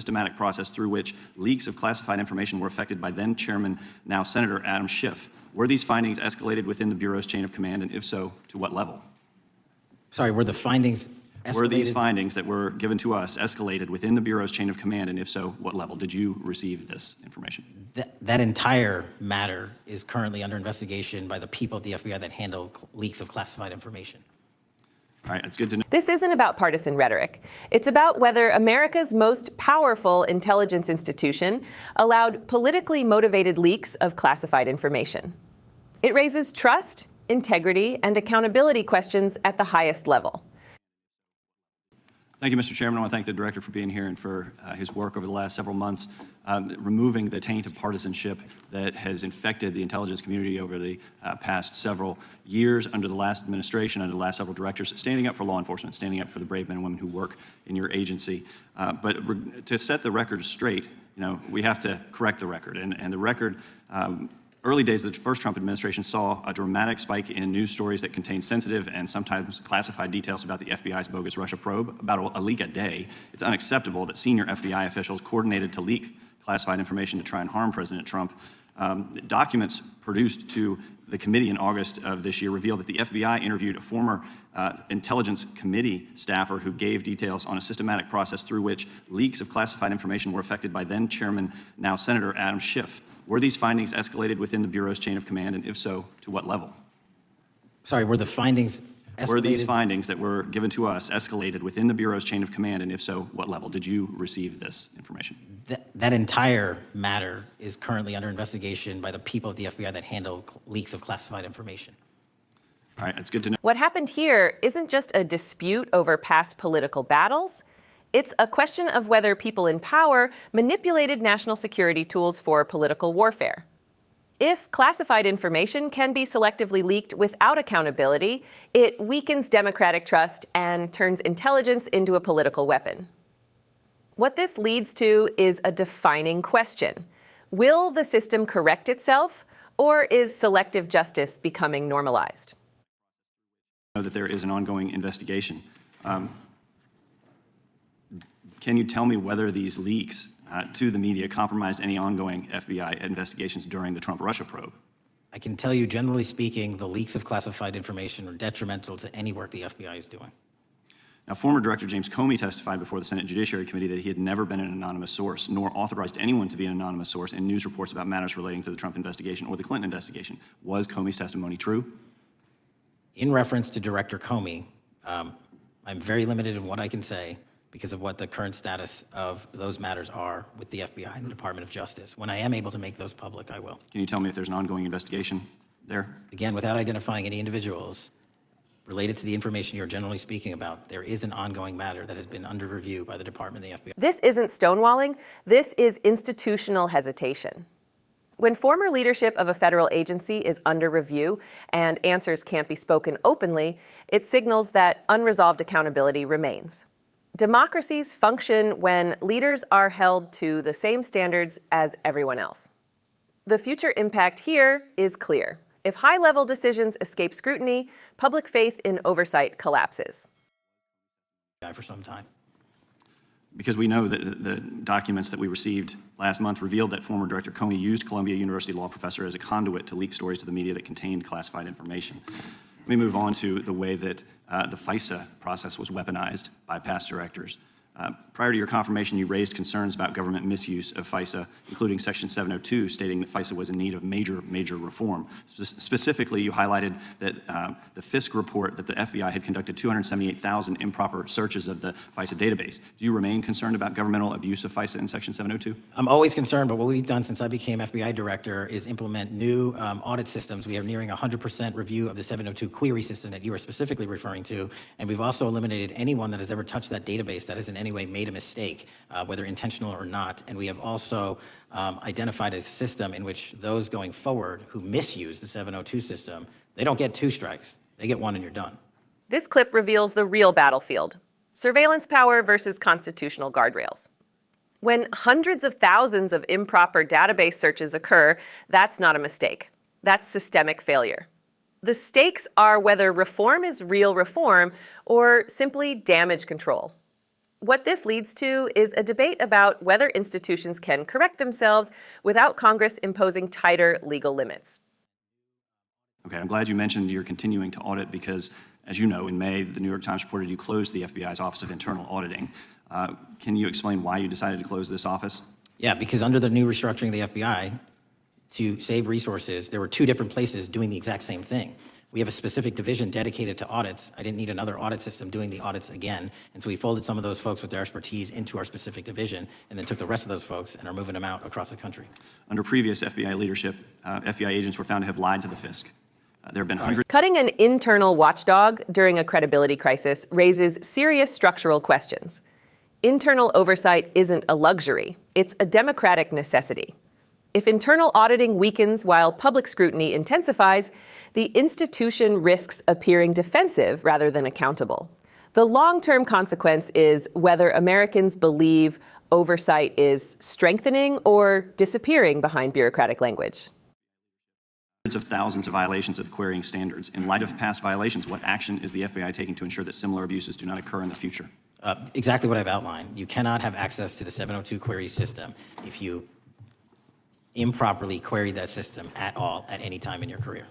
systematic process through which leaks of classified information were affected by then Chairman, now Senator Adam Schiff. Were these findings escalated within the Bureau's chain of command, and if so, to what level? Sorry, were the findings escalated? Were these findings that were given to us escalated within the Bureau's chain of command, and if so, what level? Did you receive this information? That entire matter is currently under investigation by the people at the FBI that handle leaks of classified information. All right, that's good to know. This isn't about partisan rhetoric. It's about whether America's most powerful intelligence institution allowed politically motivated leaks of classified information. It raises trust, integrity, and accountability questions at the highest level. Thank you, Mr. Chairman. I want to thank the Director for being here and for his work over the last several months, removing the taint of partisanship that has infected the intelligence community over the past several years under the last administration, under the last several directors, standing up for law enforcement, standing up for the brave men and women who work in your agency. But to set the record straight, we have to correct the record. And the record, early days of the first Trump administration saw a dramatic spike in news stories that contained sensitive and sometimes classified details about the FBI's bogus Russia probe, about a leak a day. It's unacceptable that senior FBI officials coordinated to leak classified information to try and harm President Trump. Documents produced to the committee in August of this year revealed that the FBI interviewed a former Intelligence Committee staffer who gave details on a systematic process through which leaks of classified information were affected by then Chairman, now Senator Adam Schiff. Were these findings escalated within the Bureau's chain of command, and if so, to what level? Sorry, were the findings escalated? Were these findings that were given to us escalated within the Bureau's chain of command, and if so, what level? Did you receive this information? That entire matter is currently under investigation by the people at the FBI that handle leaks of classified information. All right, that's good to know. What happened here isn't just a dispute over past political battles. It's a question of whether people in power manipulated national security tools for political warfare. If classified information can be selectively leaked without accountability, it weakens democratic trust and turns intelligence into a political weapon. What this leads to is a defining question. Will the system correct itself, or is selective justice becoming normalized? I know that there is an ongoing investigation. Can you tell me whether these leaks to the media compromised any ongoing FBI investigations during the Trump-Russia probe? I can tell you, generally speaking, the leaks of classified information are detrimental to any work the FBI is doing. Now, former Director James Comey testified before the Senate Judiciary Committee that he had never been an anonymous source, nor authorized anyone to be an anonymous source in news reports about matters relating to the Trump investigation or the Clinton investigation. Was Comey's testimony true? In reference to Director Comey, I'm very limited in what I can say because of what the current status of those matters are with the FBI and the Department of Justice. When I am able to make those public, I will. Can you tell me if there's an ongoing investigation there? Again, without identifying any individuals related to the information you're generally speaking about, there is an ongoing matter that has been under review by the Department and the FBI. This isn't stonewalling. This is institutional hesitation. When former leadership of a federal agency is under review and answers can't be spoken openly, it signals that unresolved accountability remains. Democracies function when leaders are held to the same standards as everyone else. The future impact here is clear. If high-level decisions escape scrutiny, public faith in oversight collapses. For some time. Because we know that the documents that we received last month revealed that former Director Comey used Columbia University law professor as a conduit to leak stories to the media that contained classified information. Let me move on to the way that the FISA process was weaponized by past directors. Prior to your confirmation, you raised concerns about government misuse of FISA, including Section 702, stating that FISA was in need of major reform. Specifically, you highlighted that the FISC report that the FBI had conducted 278,000 improper searches of the FISA database. Do you remain concerned about governmental abuse of FISA in Section 702? I'm always concerned, but what we've done since I became FBI director is implement new audit systems. We are nearing 100% review of the 702 query system that you are specifically referring to, and we've also eliminated anyone that has ever touched that database that has in any way made a mistake, whether intentional or not. And we have also identified a system in which those going forward who misuse the 702 system, they don't get 2 strikes. They get 1 and you're done. This clip reveals the real battlefield: surveillance power versus constitutional guardrails. When hundreds of thousands of improper database searches occur, that's not a mistake. That's systemic failure. The stakes are whether reform is real reform or simply damage control. What this leads to is a debate about whether institutions can correct themselves without Congress imposing tighter legal limits. Okay, I'm glad you mentioned you're continuing to audit because, as you know, in May, the New York Times reported you closed the FBI's Office of Internal Auditing. Can you explain why you decided to close this office? Yeah, because under the new restructuring of the FBI, to save resources, there were two different places doing the exact same thing. We have a specific division dedicated to audits. I didn't need another audit system doing the audits again. And so we folded some of those folks with their expertise into our specific division and then took the rest of those folks and are moving them out across the country. Under previous FBI leadership, FBI agents were found to have lied to the FISC. There have been hundreds. Cutting an internal watchdog during a credibility crisis raises serious structural questions. Internal oversight isn't a luxury. It's a democratic necessity. If internal auditing weakens while public scrutiny intensifies, the institution risks appearing defensive rather than accountable. The long-term consequence is whether Americans believe oversight is strengthening or disappearing behind bureaucratic language. Hundreds of thousands of violations of the querying standards. In light of past violations, what action is the FBI taking to ensure that similar abuses do not occur in the future? Exactly what I've outlined. You cannot have access to the 702 query system if you improperly query that system at all at any time in your career.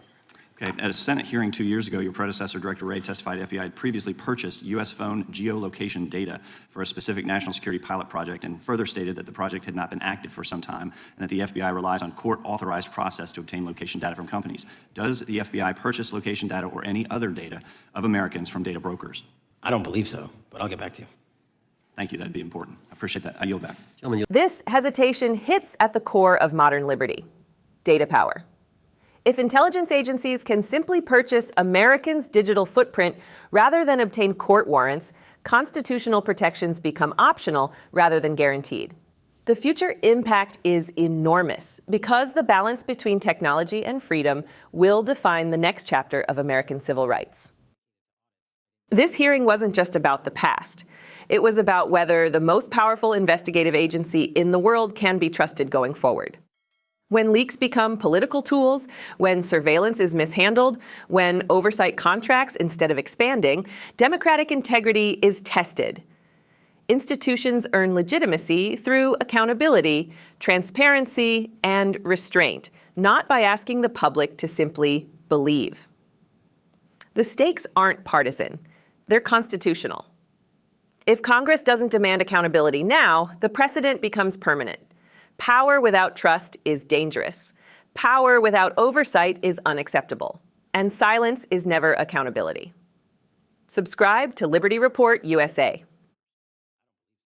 Okay, at a Senate hearing 2 years ago, your predecessor, Director Wray, testified FBI had previously purchased U.S. phone geolocation data for a specific national security pilot project and further stated that the project had not been active for some time and that the FBI relies on court-authorized process to obtain location data from companies. Does the FBI purchase location data or any other data of Americans from data brokers? I don't believe so, but I'll get back to you. Thank you, that'd be important. I appreciate that. I yield back. This hesitation hits at the core of modern liberty: data power. If intelligence agencies can simply purchase Americans' digital footprint rather than obtain court warrants, constitutional protections become optional rather than guaranteed. The future impact is enormous because the balance between technology and freedom will define the next chapter of American civil rights. This hearing wasn't just about the past. It was about whether the most powerful investigative agency in the world can be trusted going forward. When leaks become political tools, when surveillance is mishandled, when oversight contracts instead of expanding, democratic integrity is tested. Institutions earn legitimacy through accountability, transparency, and restraint, not by asking the public to simply believe. The stakes aren't partisan. They're constitutional. If Congress doesn't demand accountability now, the precedent becomes permanent. Power without trust is dangerous. Power without oversight is unacceptable. And silence is never accountability. Subscribe to Liberty Report USA.